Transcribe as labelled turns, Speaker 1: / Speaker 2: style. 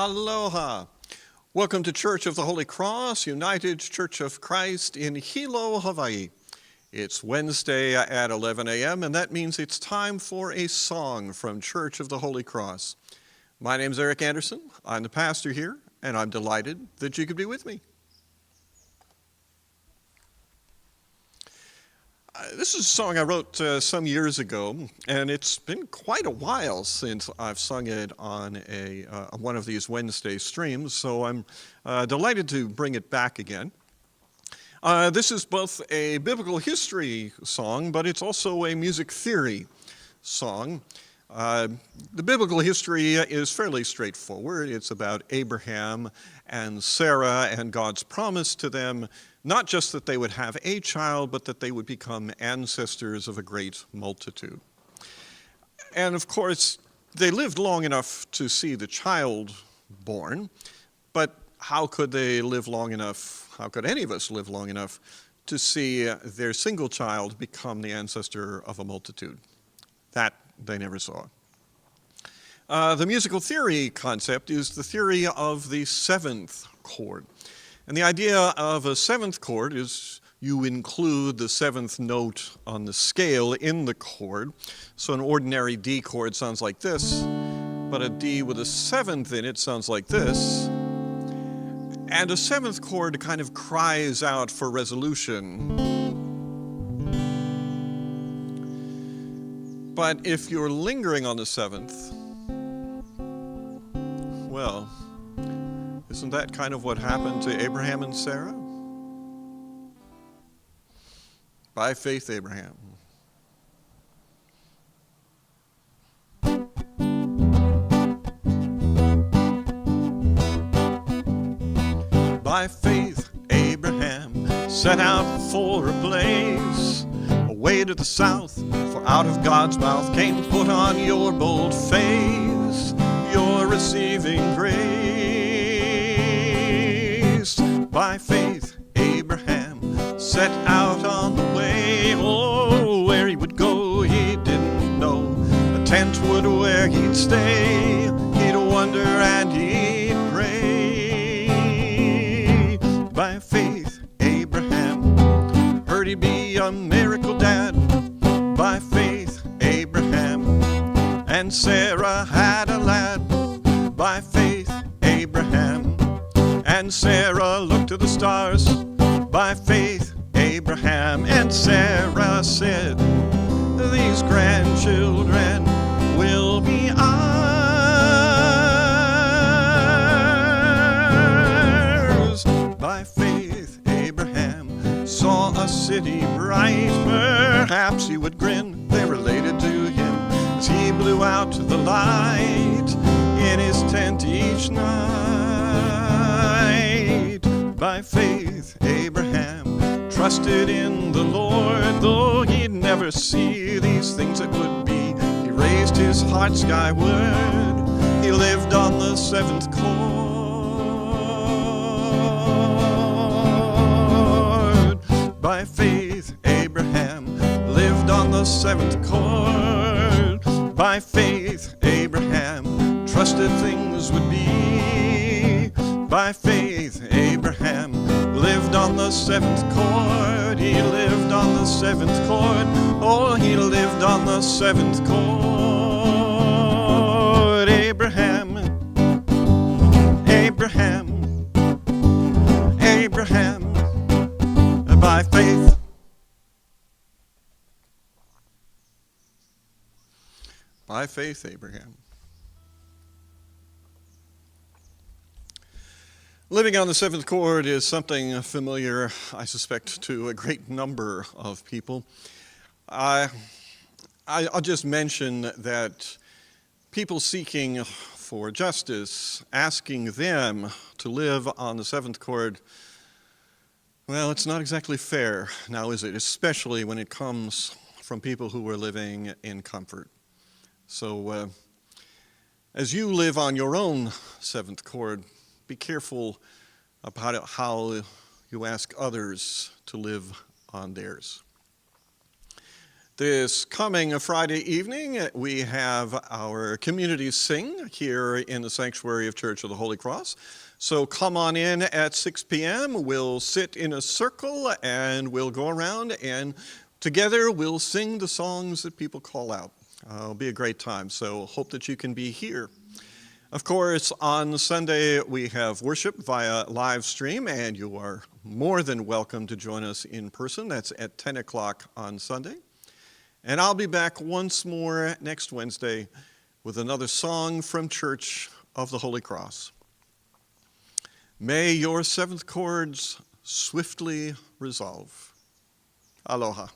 Speaker 1: Aloha. Welcome to Church of the Holy Cross, United Church of Christ in Hilo, Hawaii. It's Wednesday at 11 a.m., and that means it's time for a song from Church of the Holy Cross. My name's Eric Anderson. I'm the pastor here, and I'm delighted that you could be with me. This is a song I wrote some years ago, and it's been quite a while since I've sung it on one of these Wednesday streams, so I'm delighted to bring it back again. This is both a biblical history song, but it's also a music theory song. The biblical history is fairly straightforward. It's about Abraham and Sarah and God's promise to them, not just that they would have a child, but that they would become ancestors of a great multitude. And of course, they lived long enough to see the child born, but how could they live long enough, how could any of us live long enough to see their single child become the ancestor of a multitude? That they never saw. The musical theory concept is the theory of the seventh chord. And the idea of a seventh chord is you include the seventh note on the scale in the chord. So an ordinary D chord sounds like this, but a D with a seventh in it sounds like this. And a seventh chord kind of cries out for resolution. But if you're lingering on the seventh, well, isn't that kind of what happened to Abraham and Sarah? By faith, Abraham. By faith, Abraham set out for a place away to the south, for out of God's mouth came, put on your bold face, you're receiving grace. By faith, Abraham set out on the way. Oh, where he would go, he didn't know. A tent would where he'd stay. He'd wonder and he'd pray. By faith, Abraham heard he'd be a miracle dad. By faith, Abraham and Sarah had a lad. By faith, Abraham and Sarah looked to the stars. By faith, Abraham and Sarah said, these grandchildren will be ours. By faith, Abraham saw a city bright. Perhaps he would grin, they related to him as he blew out the light in his tent each night. By faith, Abraham trusted in the Lord, though he'd never see these things that would be. He raised his heart skyward, he lived on the seventh chord. By faith, Abraham lived on the seventh chord. By faith, Abraham trusted things would be. By faith, Abraham lived on the seventh chord. He lived on the seventh chord. Oh, he lived on the seventh chord. Abraham, Abraham, Abraham, by faith. By faith, Abraham. Living on the seventh chord is something familiar, I suspect, to a great number of people. I'll just mention that people seeking for justice, asking them to live on the seventh chord, well, it's not exactly fair, now is it? Especially when it comes from people who are living in comfort. So as you live on your own seventh chord, be careful about how you ask others to live on theirs. This coming Friday evening, we have our community sing here in the Sanctuary of Church of the Holy Cross. So come on in at 6 p.m. We'll sit in a circle and we'll go around and together we'll sing the songs that people call out. It'll be a great time, so hope that you can be here. Of course, on Sunday we have worship via live stream, and you are more than welcome to join us in person. That's at 10 o'clock on Sunday. And I'll be back once more next Wednesday with another song from Church of the Holy Cross. May your seventh chords swiftly resolve. Aloha.